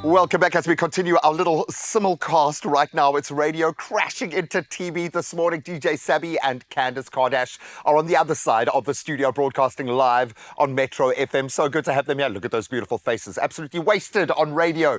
Welcome back as we continue our little simulcast right now. It's radio crashing into TV this morning. DJ Sabby and Candice Kardash are on the other side of the studio broadcasting live on Metro FM. So good to have them here. Look at those beautiful faces. Absolutely wasted on radio.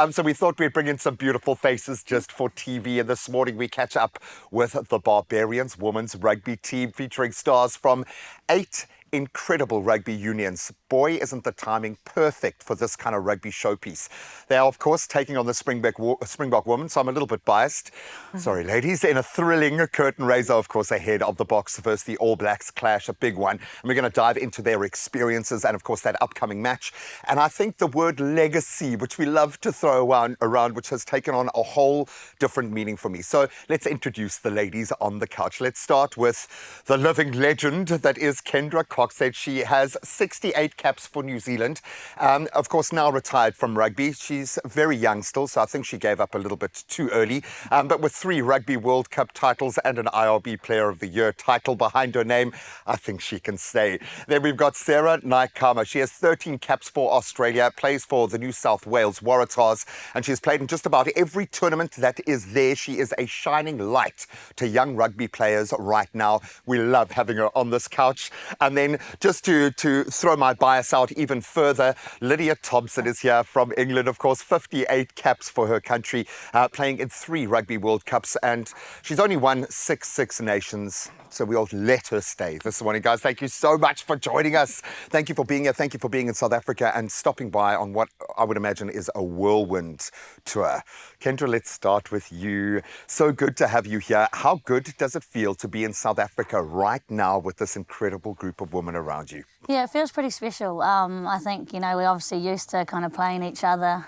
So we thought we'd bring in some beautiful faces just for TV. And this morning we catch up with the Barbarians women's rugby team featuring stars from 8 incredible rugby unions. Boy, isn't the timing perfect for this kind of rugby showpiece. They are, of course, taking on the Springbok women, so I'm a little bit biased. Sorry, ladies. In a thrilling curtain raiser, of course, ahead of the box versus the All Blacks clash, a big one. And we're going to dive into their experiences and, of course, that upcoming match. And I think the word legacy, which we love to throw around, which has taken on a whole different meaning for me. So let's introduce the ladies on the couch. Let's start with the living legend that is Kendra Cox. Said she has 68 caps for New Zealand. Of course, now retired from rugby. She's very young still, so I think she gave up a little bit too early. But with 3 Rugby World Cup titles and an IRB Player of the Year title behind her name, I think she can stay. Then we've got Sarah Naikama. She has 13 caps for Australia, plays for the New South Wales Waratahs, and she's played in just about every tournament that is there. She is a shining light to young rugby players right now. We love having her on this couch. And then just to throw my bias out even further, Lydia Thompson is here from England, of course, 58 caps for her country, playing in 3 Rugby World Cups, and she's only won 6 Six Nations. So we'll let her stay this morning. Guys, thank you so much for joining us. Thank you for being here. Thank you for being in South Africa and stopping by on what I would imagine is a whirlwind tour. Kendra, let's start with you. So good to have you here. How good does it feel to be in South Africa right now with this incredible group of women around you? Yeah, it feels pretty special. I think, we're obviously used to kind of playing each other,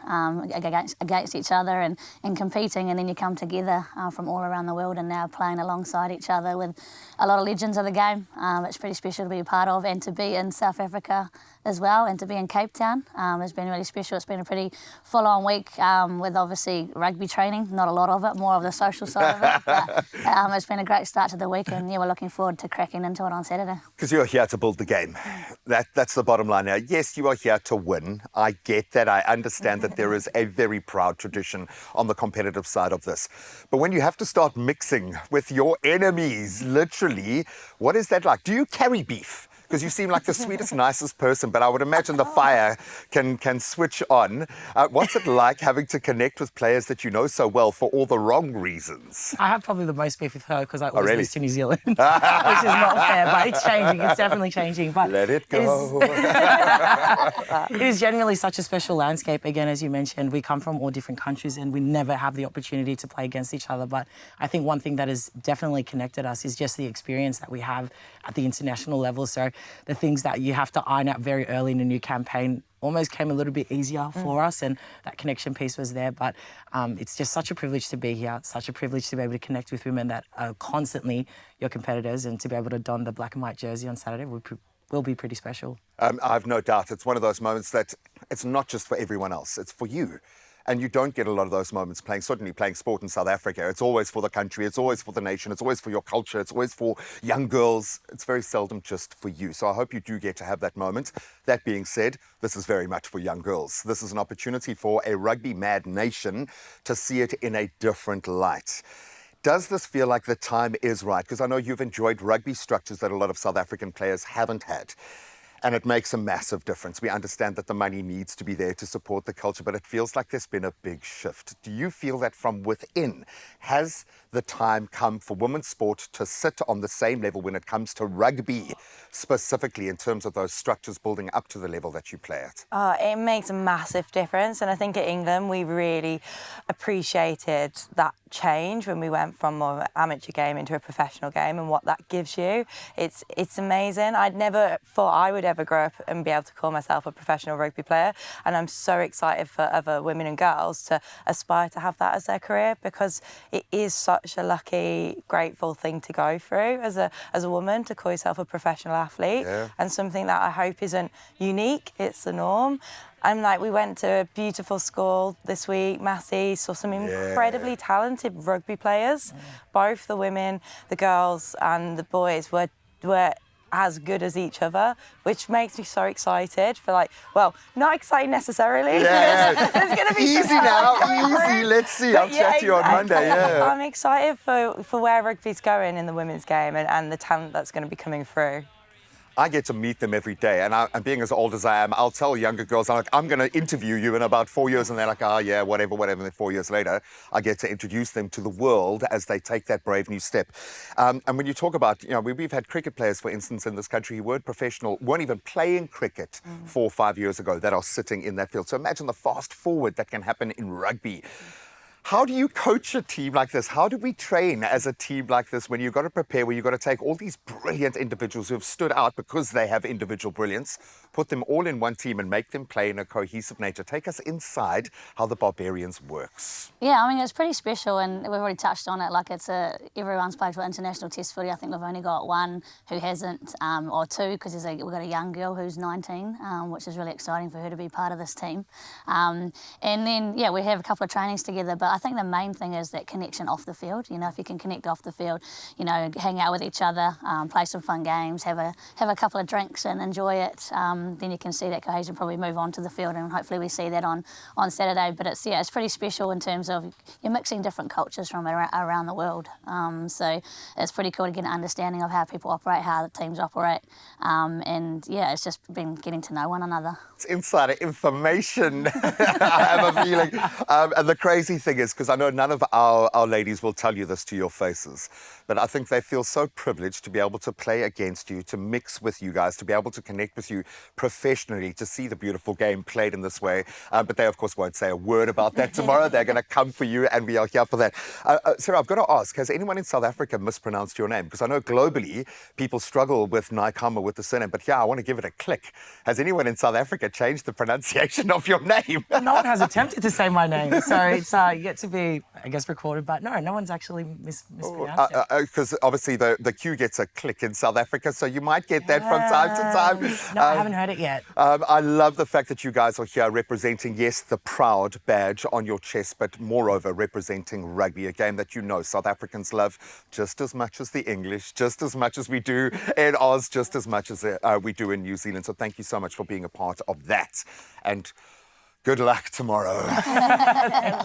against each other and competing, and then you come together from all around the world and now playing alongside each other with a lot of legends of the game. It's pretty special to be a part of and to be in South Africa as well, and to be in Cape Town. It's been really special. It's been a pretty full-on week with obviously rugby training, not a lot of it, more of the social side of it. But it's been a great start to the week, and we're looking forward to cracking into it on Saturday. Because you're here to build the game. That's the bottom line now. Yes, you are here to win. I get that. I understand that there is a very proud tradition on the competitive side of this. But when you have to start mixing with your enemies, literally, what is that like? Do you carry beef? Because you seem like the sweetest, nicest person, but I would imagine the fire can switch on. What's it like having to connect with players that you know so well for all the wrong reasons? I have probably the most beef with her because I always lose to New Zealand, which is not fair, but it's changing. It's definitely changing. But let it go. It is genuinely such a special landscape. Again, as you mentioned, we come from all different countries and we never have the opportunity to play against each other. But I think one thing that has definitely connected us is just the experience that we have at the international level. So the things that you have to iron out very early in a new campaign almost came a little bit easier for us, and that connection piece was there. But it's just such a privilege to be here, such a privilege to be able to connect with women that are constantly your competitors, and to be able to don the black and white jersey on Saturday will be pretty special. I've no doubt it's one of those moments that it's not just for everyone else, it's for you. And you don't get a lot of those moments certainly playing sport in South Africa. It's always for the country, it's always for the nation, it's always for your culture, it's always for young girls. It's very seldom just for you. So I hope you do get to have that moment. That being said, this is very much for young girls. This is an opportunity for a rugby mad nation to see it in a different light. Does this feel like the time is right? Because I know you've enjoyed rugby structures that a lot of South African players haven't had. And it makes a massive difference. We understand that the money needs to be there to support the culture, but it feels like there's been a big shift. Do you feel that from within? Has the time come for women's sport to sit on the same level when it comes to rugby, specifically in terms of those structures building up to the level that you play at? It makes a massive difference. And I think at England, we really appreciated that change when we went from more of an amateur game into a professional game, and what that gives you. It's amazing. I'd never thought I would ever grow up and be able to call myself a professional rugby player, and I'm so excited for other women and girls to aspire to have that as their career, because it is such a lucky, grateful thing to go through as a woman, to call yourself a professional athlete. And something that I hope isn't unique, it's the norm. And we went to a beautiful school this week, Massey, saw some incredibly talented rugby players. Both the women, the girls and the boys were as good as each other, which makes me so excited for not excited necessarily. Yeah. There's going to be Easy some now, coming easy. through. Let's see. But I'll chat to you on Monday. Yeah. I'm excited for where rugby's going in the women's game and the talent that's going to be coming through. I get to meet them every day, and being as old as I am, I'll tell younger girls, I'm going to interview you in about 4 years, and they're like, oh yeah, whatever. And then 4 years later, I get to introduce them to the world as they take that brave new step. And when you talk about, we've had cricket players, for instance, in this country who weren't professional, weren't even playing cricket 4 or 5 years ago, that are sitting in that field. So imagine the fast forward that can happen in rugby. How do you coach a team like this? How do we train as a team like this when you've got to prepare, where you've got to take all these brilliant individuals who have stood out because they have individual brilliance, put them all in one team and make them play in a cohesive nature? Take us inside how the Barbarians works. Yeah, I mean, it's pretty special, and we've already touched on it. Like, everyone's played for international test footy. I think we've only got one who hasn't, or two, because we've got a young girl who's 19, which is really exciting for her to be part of this team. And then, we have a couple of trainings together, but I think the main thing is that connection off the field. If you can connect off the field, hang out with each other, play some fun games, have a couple of drinks and enjoy it, then you can see that cohesion probably move on to the field, and hopefully we see that on Saturday. But it's pretty special in terms of you're mixing different cultures from around the world. So it's pretty cool to get an understanding of how people operate, how the teams operate, and it's just been getting to know one another. It's insider information, I have a feeling. And the crazy thing is, because I know none of our ladies will tell you this to your faces, but I think they feel so privileged to be able to play against you, to mix with you guys, to be able to connect with you professionally, to see the beautiful game played in this way. But they, of course, won't say a word about that tomorrow. They're going to come for you, and we are here for that. Sarah, I've got to ask, has anyone in South Africa mispronounced your name? Because I know globally people struggle with Naikama, with the surname, but I want to give it a click. Has anyone in South Africa changed the pronunciation of your name? No one has attempted to say my name, so it's yet to be, I guess, recorded. But no one's actually mispronounced it. Because obviously the Q gets a click in South Africa, so you might get that from time to time. No, I haven't heard it yet. I love the fact that you guys are here representing, yes, the proud badge on your chest, but moreover representing rugby, a game that South Africans love just as much as the English, just as much as we do in Oz, just as much as we do in New Zealand. So thank you so much for being a part of that, and good luck tomorrow.